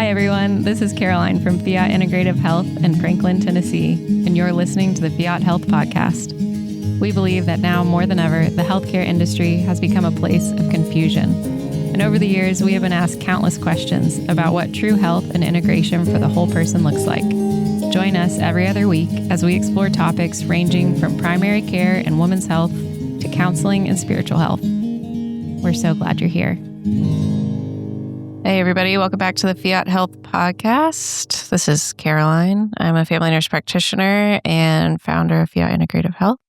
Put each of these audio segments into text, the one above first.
Hi, everyone. This is Caroline from Fiat Integrative Health in Franklin, Tennessee, and you're listening to the Fiat Health Podcast. We believe that now more than ever, the healthcare industry has become a place of confusion. And over the years, we have been asked countless questions about what true health and integration for the whole person looks like. Join us every other week as we explore topics ranging from primary care and women's health to counseling and spiritual health. We're so glad you're here. Hey, everybody. Welcome back to the Fiat Health Podcast. This is Caroline. I'm a family nurse practitioner and founder of Fiat Integrative Health.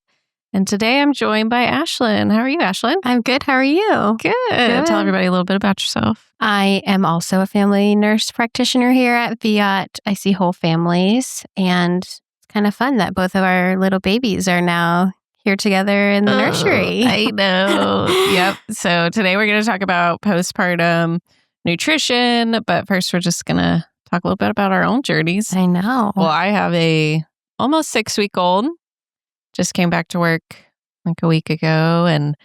And today I'm joined by Ashlynn. How are you, Ashlynn? I'm good. How are you? Good. Tell everybody a little bit about yourself. I am also a family nurse practitioner here at Fiat. I see whole families, and it's kind of fun that both of our little babies are now here together in the nursery. I know. Yep. So today we're going to talk about postpartum nutrition, but first we're just going to talk a little bit about our own journeys. I know. Well, I have a almost 6-week-old. Just came back to work like a week ago. And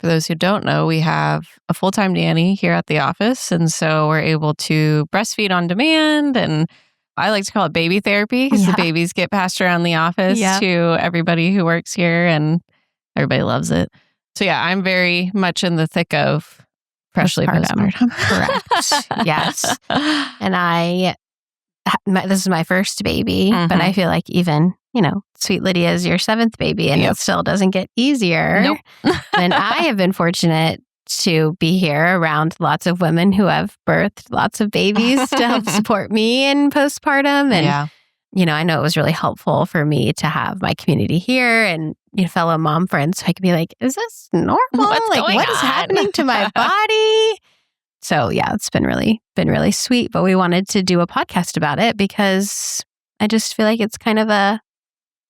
for those who don't know, we have a full-time nanny here at the office. And so we're able to breastfeed on demand. And I like to call it baby therapy because the babies get passed around the office to everybody who works here, and everybody loves it. So yeah, I'm very much in the thick of freshly postpartum. Correct. Yes. And this is my first baby, but I feel like even, sweet Lydia is your 7th baby, and it still doesn't get easier. Nope. And I have been fortunate to be here around lots of women who have birthed lots of babies to help support me in postpartum. And, I know it was really helpful for me to have my community here and fellow mom friends, so I could be like, is this normal? What is happening to my body? So it's been really sweet. But we wanted to do a podcast about it because I just feel like it's kind of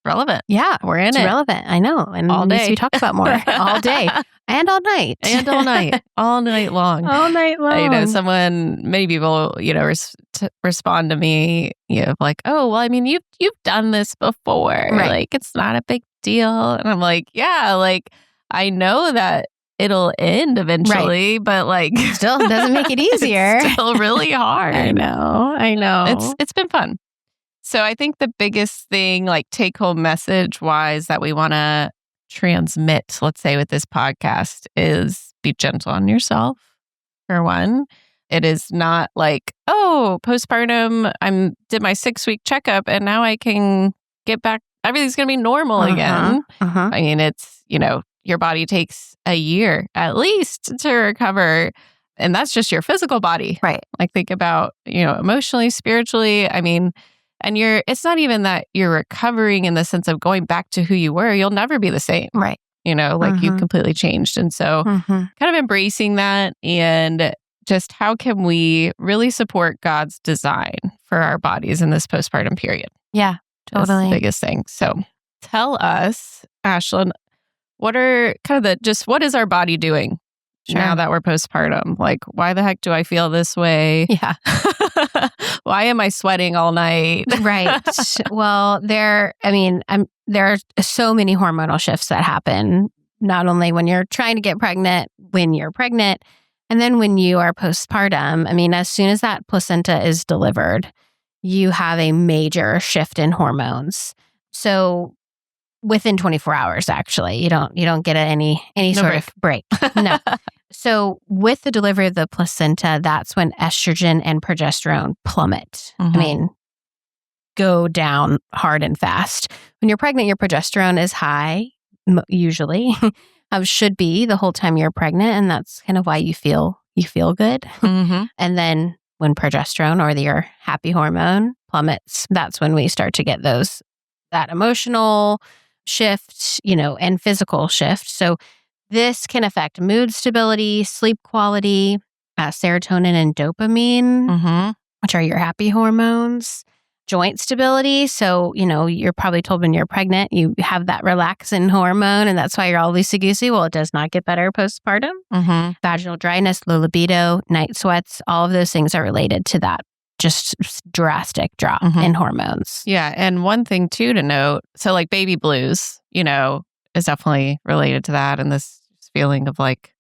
relevant. Yeah, we're in it. It's relevant. I know. And all day. We talk about more all day and all night. And all night. All night long. All night long. Many people, respond to me, like, oh, well, I mean, you've done this before. Right. Like, it's not a big deal. And I'm like, yeah, like, I know that it'll end eventually, but like, still doesn't make it easier. It's still really hard. I know. It's been fun. So I think the biggest thing, like take-home message-wise, that we want to transmit, let's say with this podcast, is be gentle on yourself, for one. It is not like, oh, postpartum, did my 6-week checkup and now I can get back. Everything's going to be normal again. I mean, it's, your body takes a year at least to recover. And that's just your physical body. Right. Like think about, emotionally, spiritually. I mean, and it's not even that you're recovering in the sense of going back to who you were. You'll never be the same. Right. You've completely changed. And so kind of embracing that, and just how can we really support God's design for our bodies in this postpartum period? Yeah, totally. That's the biggest thing. So tell us, Ashlynn, what are what is our body doing now that we're postpartum? Like, why the heck do I feel this way? Yeah. Why am I sweating all night? Right. Well, there are so many hormonal shifts that happen, not only when you're trying to get pregnant, when you're pregnant, and then when you are postpartum. I mean, as soon as that placenta is delivered, you have a major shift in hormones. So within 24 hours, actually, you don't get any sort of break. No. So with the delivery of the placenta, that's when estrogen and progesterone plummet. I mean, go down hard and fast. When you're pregnant, your progesterone is high, usually. Should be the whole time you're pregnant, and that's kind of why you feel good. And then when progesterone, or your happy hormone, plummets, that's when we start to get that emotional shift, and physical shift. So this can affect mood stability, sleep quality, serotonin and dopamine, which are your happy hormones, joint stability. So, you're probably told when you're pregnant, you have that relaxin hormone, and that's why you're all loosey-goosey. Well, it does not get better postpartum. Vaginal dryness, low libido, night sweats, all of those things are related to that just drastic drop in hormones. Yeah. And one thing too to note, so like baby blues, is definitely related to that. And this feeling of like,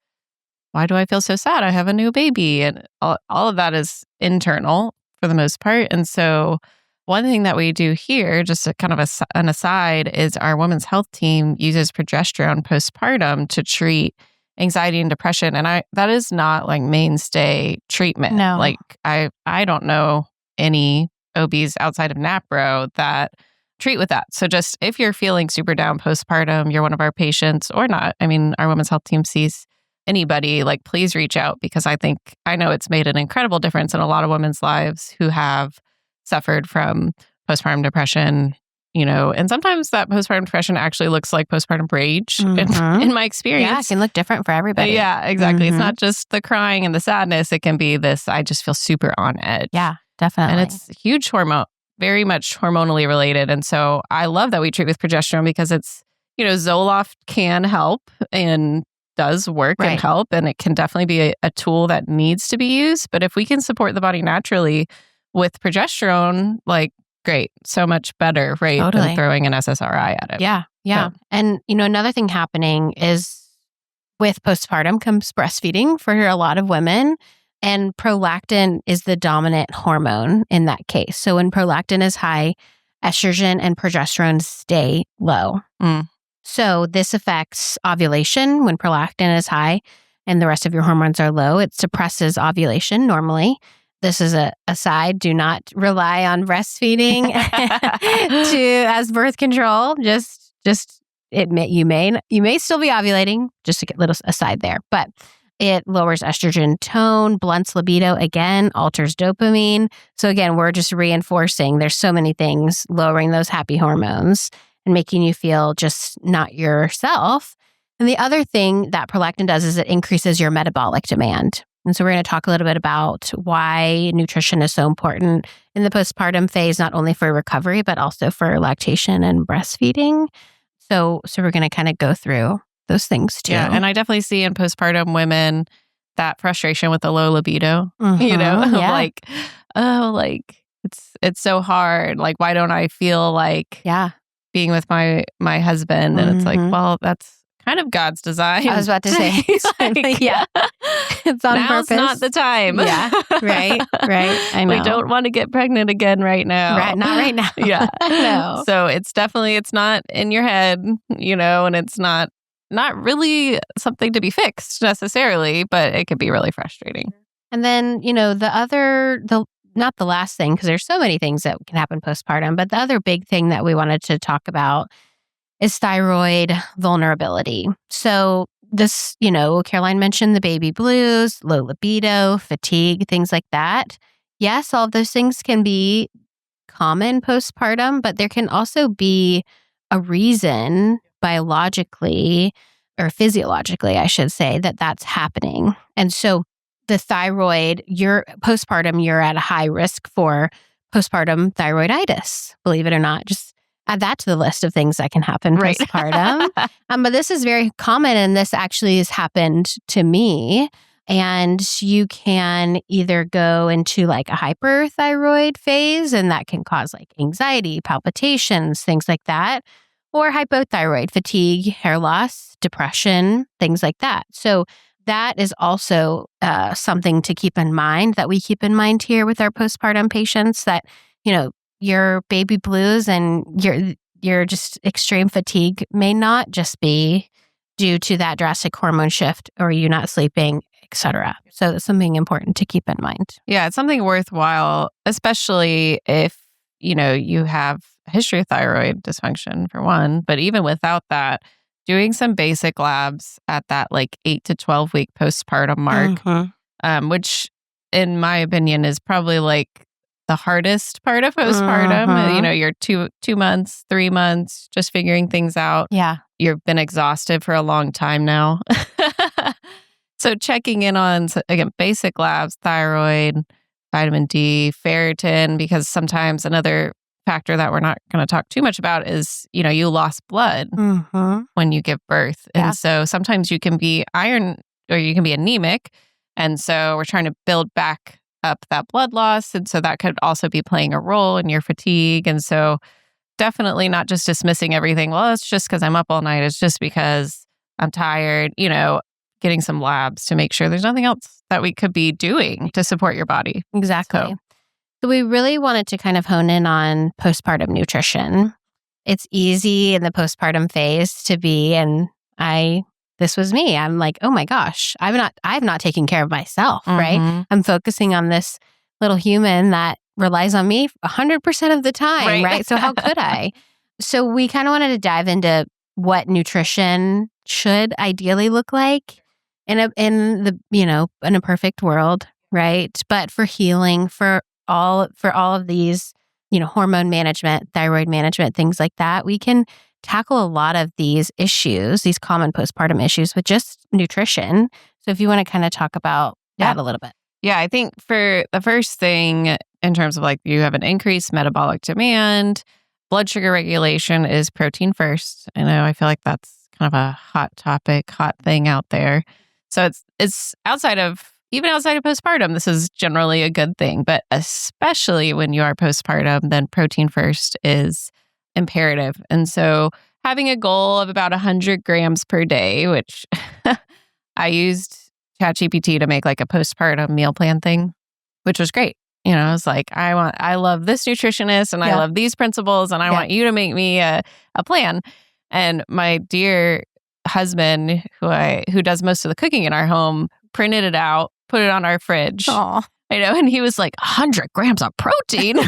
why do I feel so sad? I have a new baby. And all of that is internal for the most part. And so one thing that we do here, just a kind of an aside, is our women's health team uses progesterone postpartum to treat anxiety and depression. And that is not like mainstay treatment. No. Like I don't know any OBs outside of NAPRO that treat with that. So just if you're feeling super down postpartum, you're one of our patients or not. I mean, our women's health team sees anybody, like please reach out, because I know it's made an incredible difference in a lot of women's lives who have suffered from postpartum depression, and sometimes that postpartum depression actually looks like postpartum rage in my experience. Yeah, it can look different for everybody. Yeah, exactly. It's not just the crying and the sadness. It can be this, I just feel super on edge. Yeah, definitely. And it's huge very much hormonally related. And so I love that we treat with progesterone because it's, Zoloft can help and does work and help. And it can definitely be a tool that needs to be used. But if we can support the body naturally with progesterone, like, great, so much better, right? Totally. Than throwing an SSRI at it. Yeah. So. And, another thing happening is with postpartum comes breastfeeding for a lot of women. And prolactin is the dominant hormone in that case. So when prolactin is high, estrogen and progesterone stay low. So this affects ovulation when prolactin is high and the rest of your hormones are low. It suppresses ovulation normally. This is a aside. Do not rely on breastfeeding as birth control. You may still be ovulating. Just to get a little aside there, but it lowers estrogen tone, blunts libido, again, alters dopamine. So again, we're just reinforcing there's so many things lowering those happy hormones and making you feel just not yourself. And the other thing that prolactin does is it increases your metabolic demand. And so we're going to talk a little bit about why nutrition is so important in the postpartum phase, not only for recovery, but also for lactation and breastfeeding. So we're going to kind of go through those things too. Yeah, and I definitely see in postpartum women that frustration with the low libido, like, it's so hard. Like, why don't I feel like being with my husband? And it's like, well, that's kind of God's design. I was about to say, it's on purpose. Now's not the time. Yeah, right. I know. We don't want to get pregnant again right now. Right, not right now. Yeah. No. So it's not in your head, and it's not really something to be fixed necessarily, but it could be really frustrating. And then, not the last thing, because there's so many things that can happen postpartum, but the other big thing that we wanted to talk about is thyroid vulnerability. So this, Caroline mentioned the baby blues, low libido, fatigue, things like that. Yes, all of those things can be common postpartum, but there can also be a reason biologically or physiologically, I should say, that's happening. And so the thyroid, you're at a high risk for postpartum thyroiditis, believe it or not. Just add that to the list of things that can happen postpartum. But this is very common, and this actually has happened to me. And you can either go into like a hyperthyroid phase, and that can cause like anxiety, palpitations, things like that, or hypothyroid, fatigue, hair loss, depression, things like that. So that is also something to keep in mind, that we keep in mind here with our postpartum patients, that, your baby blues and your just extreme fatigue may not just be due to that drastic hormone shift or you not sleeping, etc. So that's something important to keep in mind. Yeah, it's something worthwhile, especially if, you have a history of thyroid dysfunction for one, but even without that, doing some basic labs at that like 8 to 12 week postpartum mark, which in my opinion is probably like the hardest part of postpartum. You're 2 months, 3 months, just figuring things out. Yeah. You've been exhausted for a long time now. So checking in on, again, basic labs, thyroid, vitamin D, ferritin, because sometimes another factor that we're not going to talk too much about is, you lost blood when you give birth. Yeah. And so sometimes you can be iron or you can be anemic. And so we're trying to build back up that blood loss. And so that could also be playing a role in your fatigue. And so definitely not just dismissing everything. Well, it's just because I'm up all night. It's just because I'm tired, getting some labs to make sure there's nothing else that we could be doing to support your body. Exactly. So we really wanted to kind of hone in on postpartum nutrition. It's easy in the postpartum phase to be, and this was me. I'm like, oh my gosh, I've not taken care of myself, right? I'm focusing on this little human that relies on me 100% of the time, right? So how could I? So we kind of wanted to dive into what nutrition should ideally look like in a perfect world, right? But for healing, for all of these, hormone management, thyroid management, things like that, we can tackle a lot of these issues, these common postpartum issues with just nutrition. So if you want to kind of talk about that a little bit. Yeah, I think for the first thing, in terms of like you have an increased metabolic demand, blood sugar regulation is protein first. I know, I feel like that's kind of a hot topic, hot thing out there. So it's outside of postpartum, this is generally a good thing, but especially when you are postpartum, then protein first is imperative. And so having a goal of about 100 grams per day, which I used ChatGPT to make like a postpartum meal plan thing, which was great. I was like, I love this nutritionist and I love these principles and I want you to make me a plan. And my dear husband, who does most of the cooking in our home, printed it out, put it on our fridge. Aww. And he was like, 100 grams of protein?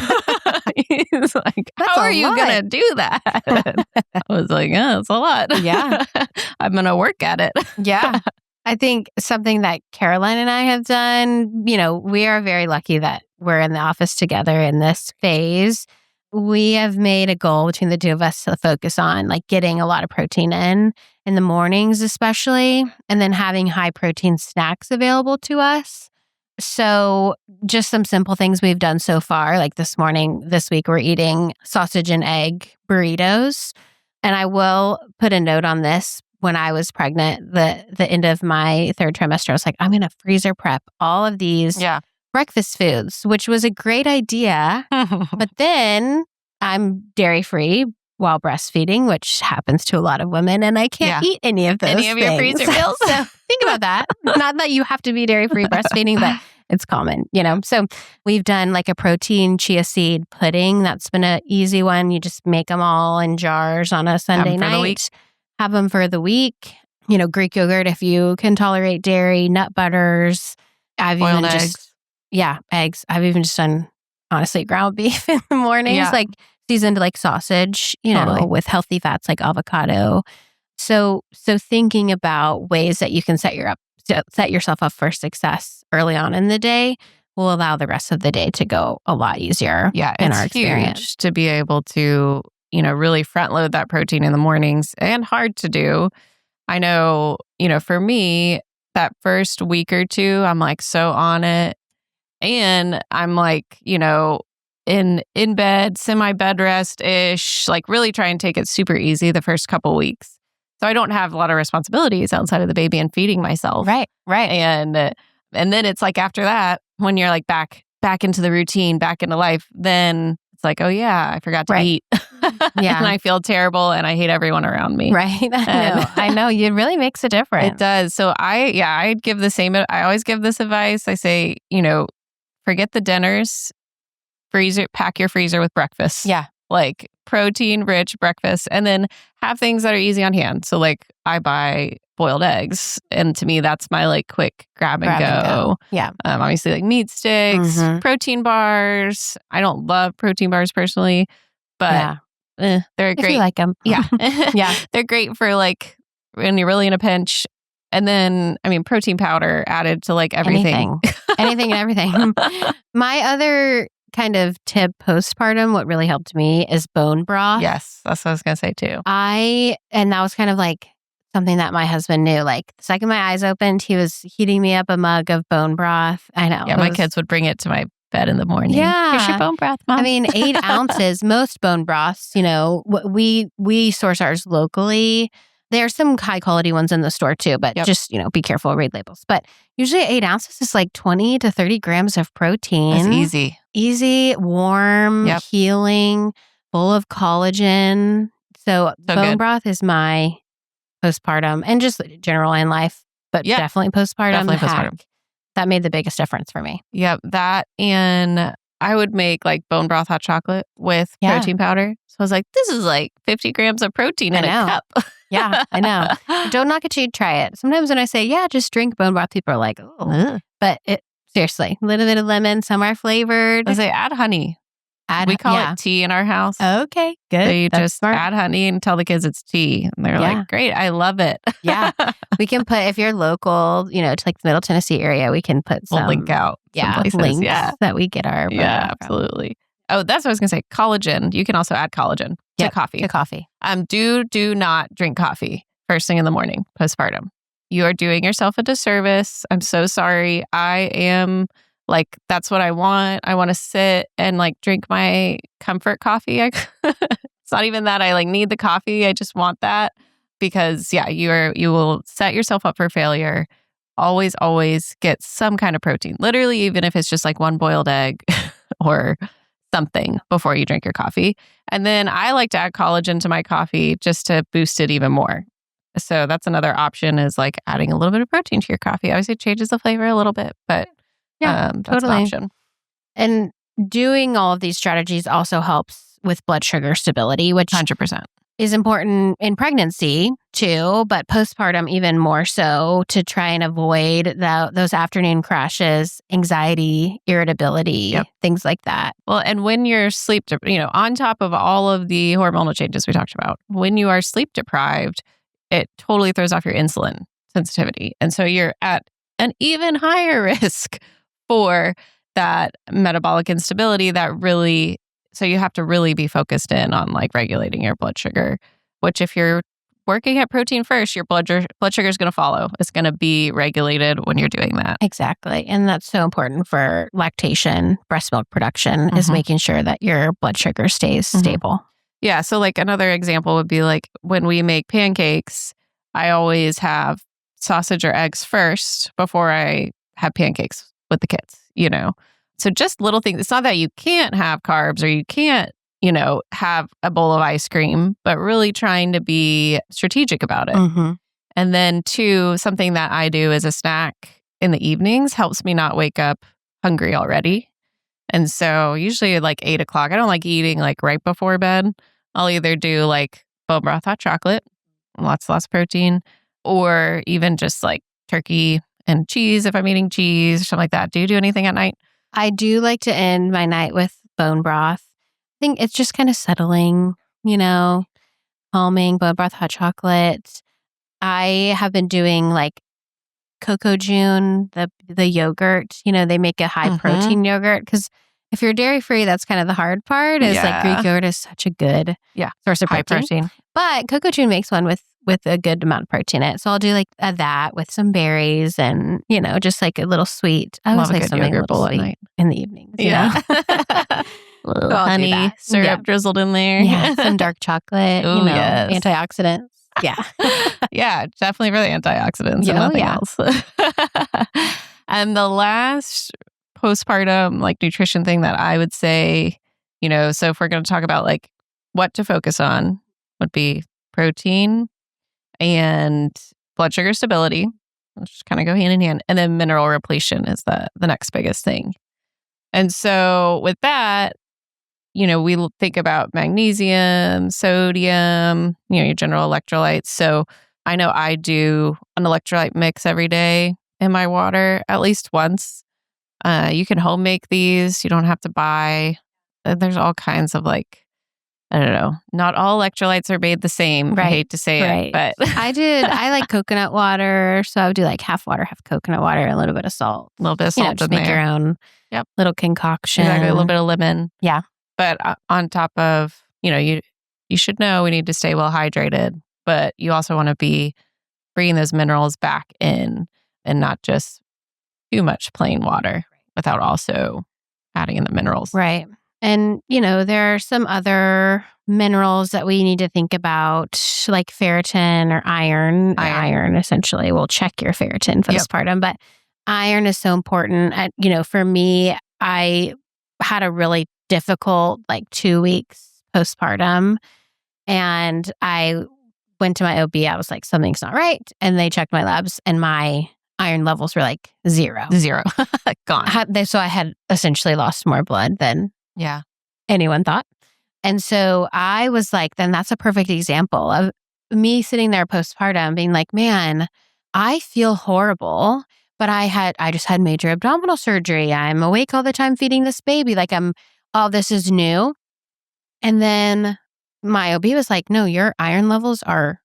He's like, how are you going to do that? I was like, yeah, it's a lot. Yeah. I'm going to work at it. Yeah. I think something that Caroline and I have done, we are very lucky that we're in the office together in this phase. We have made a goal between the two of us to focus on like getting a lot of protein in the mornings especially, and then having high protein snacks available to us. So just some simple things we've done so far, like this week, we're eating sausage and egg burritos. And I will put a note on this. When I was pregnant, the end of my third trimester, I was like, I'm going to freezer prep all of these breakfast foods, which was a great idea. But then I'm dairy-free while breastfeeding, which happens to a lot of women, and I can't eat any of those your freezer meals. So think about that. Not that you have to be dairy-free breastfeeding, but it's common, So we've done like a protein chia seed pudding. That's been an easy one. You just make them all in jars on a Sunday night. Have them for the week. Greek yogurt if you can tolerate dairy, nut butters. Boiled eggs. Eggs. I've even just done, honestly, ground beef in the mornings, like seasoned like sausage, with healthy fats like avocado. So thinking about ways that you can set yourself up for success early on in the day will allow the rest of the day to go a lot easier. Yeah, in our experience. Huge to be able to really front load that protein in the mornings, and hard to do. I know, for me, that first week or two, I'm like so on it. And I'm like, in bed, semi-bed rest-ish, like really try and take it super easy the first couple weeks. So I don't have a lot of responsibilities outside of the baby and feeding myself. Right. And then it's like after that, when you're like back into the routine, back into life, then it's like, oh yeah, I forgot to eat. Yeah. And I feel terrible and I hate everyone around me. Right. I know. It really makes a difference. It does. So I'd give I always give this advice. I say, forget the dinners, pack your freezer with breakfast. Yeah. Like protein rich breakfast, and then have things that are easy on hand. So like I buy boiled eggs, and to me that's my like quick grab and go. Yeah. Obviously like meat sticks, protein bars. I don't love protein bars personally, but they're great. If you like them. Yeah. Yeah. They're great for like when you're really in a pinch. And then, protein powder added to like everything. Anything and everything. My other kind of tip postpartum, what really helped me is bone broth. Yes, that's what I was going to say too. And that was kind of like something that my husband knew. Like the second my eyes opened, he was heating me up a mug of bone broth. I know. Yeah, my kids would bring it to my bed in the morning. Yeah. Here's your bone broth, Mom. 8 ounces, most bone broths, we source ours locally. There are some high quality ones in the store too, but just, be careful, read labels. But usually 8 ounces is like 20 to 30 grams of protein. That's easy. Easy, warm, healing, full of collagen. So bone broth is my postpartum and just general in life, but definitely postpartum. Definitely postpartum. That made the biggest difference for me. Yep. That, and I would make like bone broth hot chocolate with protein powder. So I was like, this is like 50 grams of protein in a cup. Yeah, I know. Don't knock it till you try it. Sometimes when I say, just drink bone broth, people are like, oh. But seriously, a little bit of lemon, some are flavored. I say add honey. We call it tea in our house. Okay, good. So you just add honey and tell the kids it's tea. And they're like, great, I love it. Yeah. We can put, if you're local, to like the Middle Tennessee area, we can put some. We'll link out some places. Links that we get our. Absolutely. Oh, that's what I was going to say. Collagen. You can also add collagen to coffee. To coffee. Do not drink coffee first thing in the morning, postpartum. You are doing yourself a disservice. I'm so sorry. I am like, that's what I want. I want to sit and like drink my comfort coffee. It's not even that I like need the coffee. I just want that because you will set yourself up for failure. Always get some kind of protein. Literally, even if it's just like one boiled egg or something before you drink your coffee. And then I like to add collagen to my coffee just to boost it even more. So that's another option is like adding a little bit of protein to your coffee. Obviously, it changes the flavor a little bit, but that's an option. And doing all of these strategies also helps with blood sugar stability, which 100% is important in pregnancy too, but postpartum even more so to try and avoid those afternoon crashes, anxiety, irritability, things like that. Well, and when you're on top of all of the hormonal changes we talked about, when you are sleep deprived, it totally throws off your insulin sensitivity. And so you're at an even higher risk for that metabolic instability so you have to really be focused in on like regulating your blood sugar, which if you're working at protein first, your blood sugar is going to follow. It's going to be regulated when you're doing that. Exactly. And that's so important for lactation, breast milk production, is making sure that your blood sugar stays stable. Yeah. So like another example would be like when we make pancakes, I always have sausage or eggs first before I have pancakes with the kids, So just little things. It's not that you can't have carbs or you can't, have a bowl of ice cream, but really trying to be strategic about it. And then 2, something that I do as a snack in the evenings helps me not wake up hungry already. And so usually like 8 o'clock, I don't like eating like right before bed. I'll either do like bone broth hot chocolate, lots of protein, or even just like turkey and cheese if I'm eating cheese or something like that. Do you do anything at night? I do like to end my night with bone broth. I think it's just kind of settling, calming, bone broth hot chocolate. I have been doing like Cocoa June, the yogurt. They make a high protein yogurt because if you're dairy free, that's kind of the hard part. Is like Greek yogurt is such a good source of protein. But Cocoa June makes one with a good amount of protein in it. So I'll do like that with some berries and, just like a little sweet. I always like something a little sweet in the evenings. Little honey syrup drizzled in there. Yeah, some dark chocolate, Ooh, yes. Antioxidants. Yeah. Yeah, definitely for the antioxidants and nothing else. And the last postpartum like nutrition thing that I would say, so if we're going to talk about like what to focus on would be protein and blood sugar stability, which kind of go hand in hand. And then mineral repletion is the next biggest thing. And so with that, we think about magnesium, sodium, your general electrolytes. So I know I do an electrolyte mix every day in my water at least once. You can home make these. You don't have to buy. There's all kinds of like, I don't know. Not all electrolytes are made the same. Right. I hate to say it, but I like coconut water. So I would do like half water, half coconut water, and a little bit of salt. A little bit of salt just in make there. Your own little concoction. Exactly. A little bit of lemon. Yeah. But on top of, you should know we need to stay well hydrated, but you also want to be bringing those minerals back in and not just too much plain water without also adding in the minerals. Right. And, there are some other minerals that we need to think about, like ferritin or iron. Iron essentially will check your ferritin postpartum, but iron is so important. For me, I had a really difficult 2 weeks postpartum, and I went to my OB. I was like, something's not right. And they checked my labs and my iron levels were like 0. Gone. So I had essentially lost more blood than anyone thought. And so I was like, then that's a perfect example of me sitting there postpartum being like, man, I feel horrible, but I just had major abdominal surgery. I'm awake all the time feeding this baby. Like all this is new. And then my OB was like, no, your iron levels are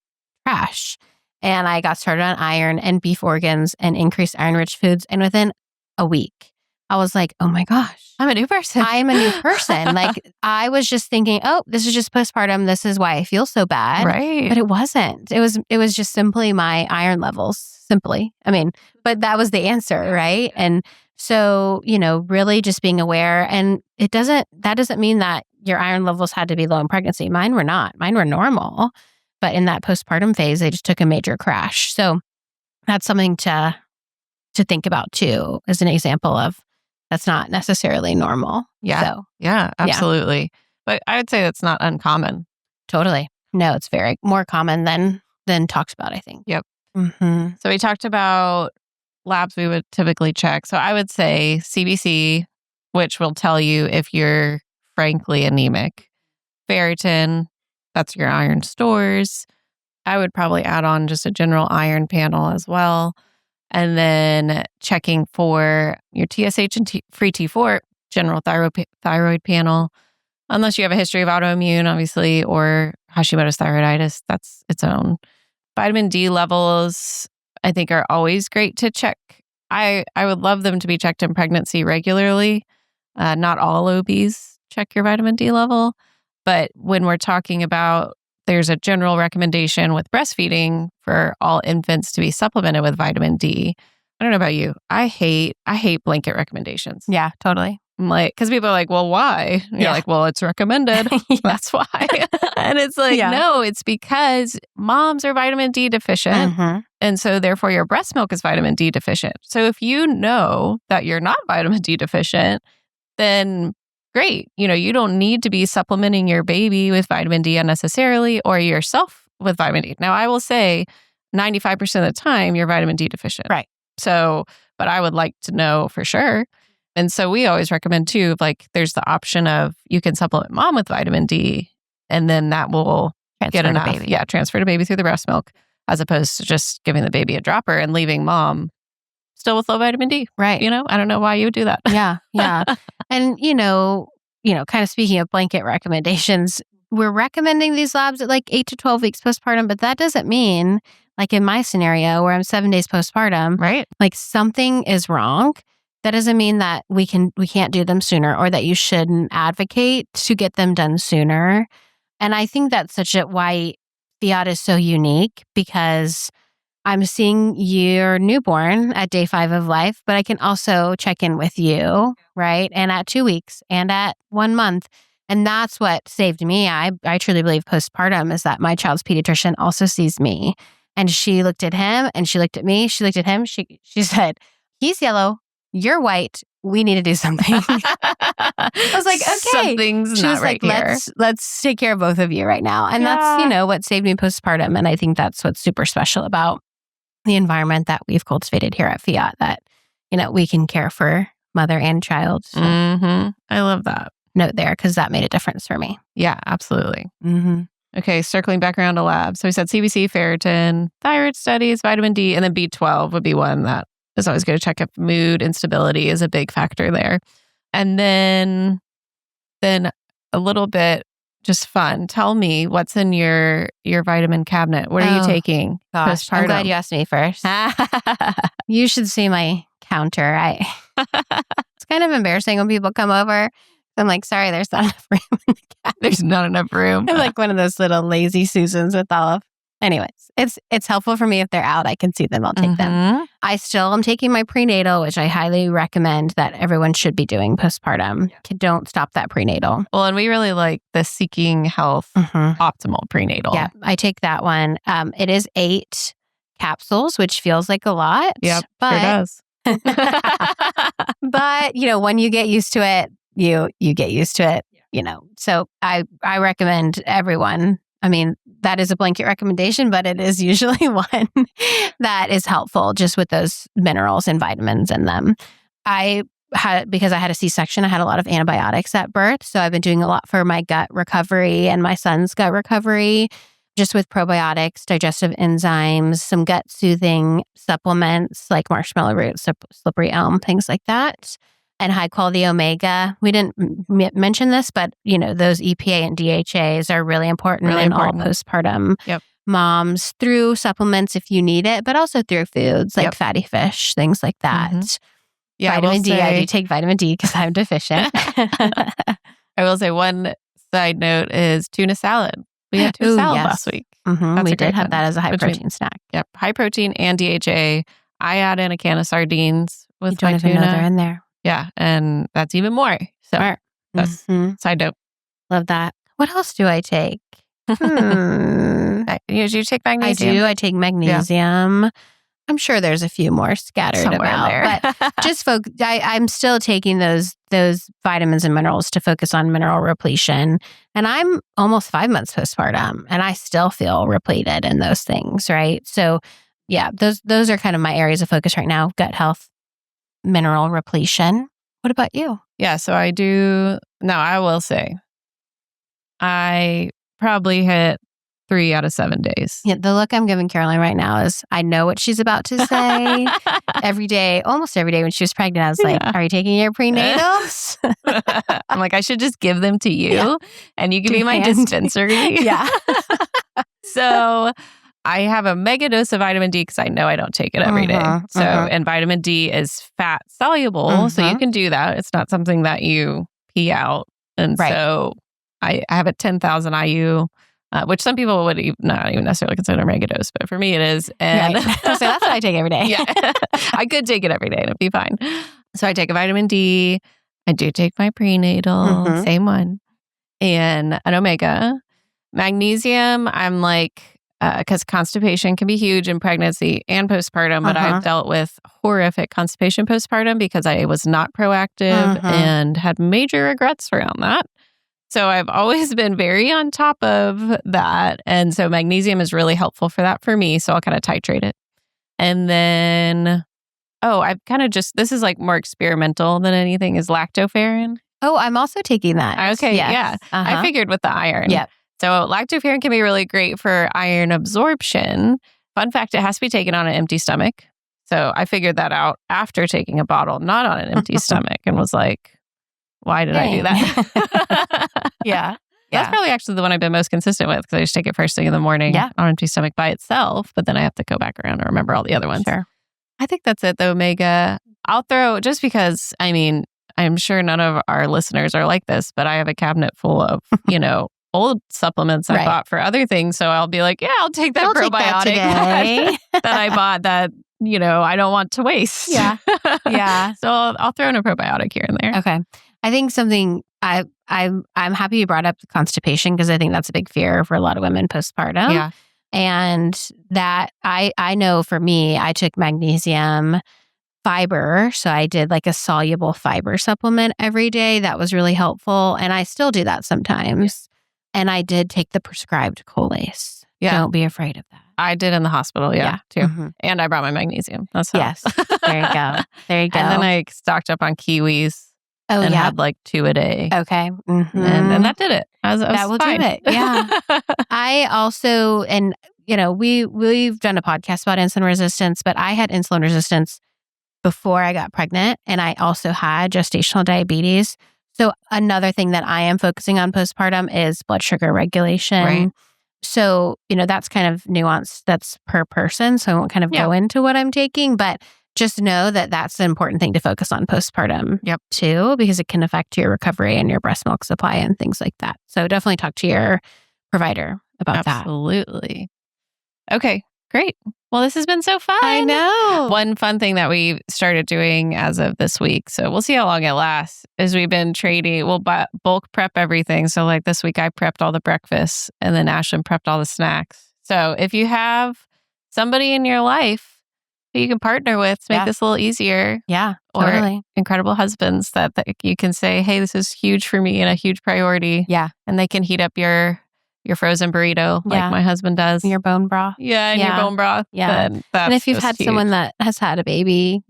trash. And I got started on iron and beef organs and increased iron-rich foods. And within a week, I was like, oh my gosh. I'm a new person. I'm a new person. Like I was just thinking, oh, this is just postpartum. This is why I feel so bad. Right. But it wasn't. It was just simply my iron levels, simply. I mean, but that was the answer, right? And so, really just being aware. And that doesn't mean that your iron levels had to be low in pregnancy. Mine were not. Mine were normal. But in that postpartum phase, they just took a major crash. So that's something to think about too, as an example of that's not necessarily normal. Yeah. So, yeah, absolutely. Yeah. But I would say that's not uncommon. Totally. No, it's very more common than talks about, I think. Yep. Mm-hmm. So we talked about labs we would typically check. So I would say CBC, which will tell you if you're frankly anemic. Ferritin, that's your iron stores. I would probably add on just a general iron panel as well. And then checking for your TSH and free T4, general thyroid panel. Unless you have a history of autoimmune, obviously, or Hashimoto's thyroiditis, that's its own. Vitamin D levels, I think, are always great to check. I would love them to be checked in pregnancy regularly. Not all OBs check your vitamin D level. But when we're talking about, there's a general recommendation with breastfeeding for all infants to be supplemented with vitamin D. I don't know about you. I hate blanket recommendations. Yeah, totally. Like, because people are like, well, why? You're like, well, it's recommended. That's why. And it's like, no, it's because moms are vitamin D deficient. Mm-hmm. And so therefore your breast milk is vitamin D deficient. So if you know that you're not vitamin D deficient, then great. You don't need to be supplementing your baby with vitamin D unnecessarily or yourself with vitamin D. Now, I will say 95% of the time you're vitamin D deficient. Right. So, but I would like to know for sure. And so we always recommend too, like there's the option of you can supplement mom with vitamin D and then that will get enough. Baby. Yeah, transfer to baby through the breast milk as opposed to just giving the baby a dropper and leaving mom still with low vitamin D. Right. I don't know why you would do that. Yeah. Yeah. And, kind of speaking of blanket recommendations, we're recommending these labs at like 8 to 12 weeks postpartum, but that doesn't mean, like in my scenario where I'm 7 days postpartum, right? Like something is wrong. That doesn't mean that we can't do them sooner or that you shouldn't advocate to get them done sooner. And I think that's why Fiat is so unique because I'm seeing your newborn at day 5 of life, but I can also check in with you, right? And at 2 weeks and at 1 month. And that's what saved me. I truly believe postpartum is that my child's pediatrician also sees me. And she looked at him and she looked at me. She looked at him. She said, he's yellow. You're white. We need to do something. I was like, okay. Something's not right here. Let's take care of both of you right now. And that's, what saved me postpartum. And I think that's what's super special about the environment that we've cultivated here at Fiat, that, we can care for mother and child. So I love that. Note there, because that made a difference for me. Yeah, absolutely. Mm-hmm. Okay, circling back around to labs. So we said CBC, ferritin, thyroid studies, vitamin D, and then B12 would be one that is always good to check if mood instability is a big factor there. And then a little bit just fun. Tell me what's in your vitamin cabinet. What are you taking? Gosh, postpartum? I'm glad you asked me first. You should see my counter. It's kind of embarrassing when people come over. I'm like, sorry, there's not enough room in the cabinet. There's not enough room. I'm like one of those little lazy Susans with all of. Anyways, it's helpful for me if they're out. I can see them. I'll take them. I still am taking my prenatal, which I highly recommend that everyone should be doing postpartum. Don't stop that prenatal. Well, and we really like the Seeking Health Optimal Prenatal. Yeah, I take that one. It is 8 capsules, which feels like a lot. Yep, but, sure does. But, when you get used to it, you get used to it, So I recommend everyone I mean, that is a blanket recommendation, but it is usually one that is helpful just with those minerals and vitamins in them. Because I had a C-section, I had a lot of antibiotics at birth. So I've been doing a lot for my gut recovery and my son's gut recovery, just with probiotics, digestive enzymes, some gut soothing supplements like marshmallow root, slippery elm, things like that, and high quality omega. We didn't mention this, but those EPA and DHAs are really important in all postpartum moms, through supplements if you need it, but also through foods like fatty fish, things like that. Mm-hmm. Yeah, vitamin D. I do take vitamin D because I'm deficient. I will say one side note is tuna salad. We had tuna salad last week. Mm-hmm. We did have that as a high protein snack. Yep, high protein and DHA. I add in a can of sardines with you don't my even tuna. know they're in there. Yeah, and that's even more. So that's side note. Love that. What else do I take? Do you take magnesium? I do. I take magnesium. Yeah. I'm sure there's a few more scattered somewhere about, but just I'm still taking those vitamins and minerals to focus on mineral repletion. And I'm almost 5 months postpartum, and I still feel repleted in those things, right? So, yeah, those are kind of my areas of focus right now: gut health, mineral repletion. What about you? Yeah, so I do. No, I will say, I probably hit 3 out of 7 days. Yeah, the look I'm giving Caroline right now is I know what she's about to say. Every day, almost every day when she was pregnant, I was like, are you taking your prenatals? I'm like, I should just give them to you and you can be my dispensary. Yeah. So I have a mega dose of vitamin D because I know I don't take it every day. So, and vitamin D is fat soluble. So you can do that. It's not something that you pee out. And so I have a 10,000 IU. Which some people would not even necessarily consider mega dose, but for me it is. And so that's what I take every day. Yeah, I could take it every day and it'd be fine. So I take a vitamin D. I do take my prenatal, same one, and an omega. Magnesium, I'm like, because constipation can be huge in pregnancy and postpartum, but I've dealt with horrific constipation postpartum because I was not proactive and had major regrets around that. So I've always been very on top of that. And so magnesium is really helpful for that for me. So I'll kind of titrate it. And then, I've kind of this is like more experimental than anything, is lactoferrin. Oh, I'm also taking that. Okay, yes. Yeah. I figured with the iron. Yeah. So lactoferrin can be really great for iron absorption. Fun fact, it has to be taken on an empty stomach. So I figured that out after taking a bottle, not on an empty stomach, and was like, why did I do that? Yeah. That's probably actually the one I've been most consistent with because I just take it first thing in the morning on empty stomach by itself, but then I have to go back around and remember all the other ones. Sure. I think that's it, the omega. I'll throw, just because, I mean, I'm sure none of our listeners are like this, but I have a cabinet full of, old supplements I bought for other things. So I'll be like, I'll take that probiotic that I bought that, I don't want to waste. Yeah. Yeah. So I'll throw in a probiotic here and there. Okay. I think something I'm happy you brought up constipation because I think that's a big fear for a lot of women postpartum. Yeah. And that I know for me, I took magnesium fiber. So I did like a soluble fiber supplement every day. That was really helpful. And I still do that sometimes. And I did take the prescribed Colace. Yeah. Don't be afraid of that. I did in the hospital, too. And I brought my magnesium. That's how. Yes. There you go. There you go. And then I stocked up on kiwis. And had like 2 a day. Okay. And that did it. That will do it. Yeah. I also, and we've done a podcast about insulin resistance, but I had insulin resistance before I got pregnant, and I also had gestational diabetes. So another thing that I am focusing on postpartum is blood sugar regulation. Right. So, that's kind of nuanced. That's per person. So I won't kind of go into what I'm taking, but just know that that's the important thing to focus on postpartum too, because it can affect your recovery and your breast milk supply and things like that. So definitely talk to your provider about that. Absolutely. Okay, great. Well, this has been so fun. I know. One fun thing that we started doing as of this week, so we'll see how long it lasts, is we've been trading, we'll bulk prep everything. So like this week I prepped all the breakfasts and then Ashlynn prepped all the snacks. So if you have somebody in your life who you can partner with to make this a little easier. Yeah, totally. Or incredible husbands that you can say, hey, this is huge for me and a huge priority. Yeah. And they can heat up your your frozen burrito like Yeah. my husband does. Your bone broth. Yeah, and your Yeah. bone broth. Yeah. Then that's And if you've just had huge. someone that has had a baby,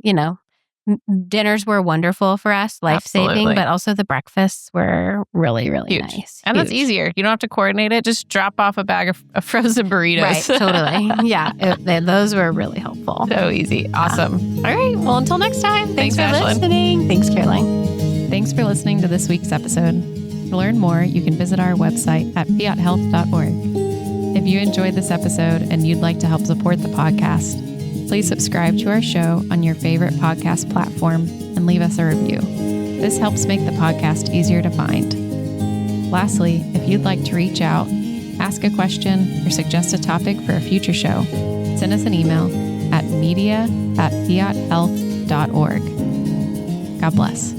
dinners were wonderful for us, life-saving, Absolutely. but also the breakfasts were really, really Huge. nice. And that's Huge. easier. You don't have to coordinate it. Just drop off a bag of frozen burritos. Right, totally. Yeah, those were really helpful. So easy. Awesome. All right. Well, until next time. Thanks for Ashlynn. listening. Thanks, Caroline. Thanks for listening to this week's episode. To learn more, you can visit our website at fiathealth.org. If you enjoyed this episode and you'd like to help support the podcast, please subscribe to our show on your favorite podcast platform and leave us a review. This helps make the podcast easier to find. Lastly, if you'd like to reach out, ask a question, or suggest a topic for a future show, send us an email at media@fiathealth.org. God bless.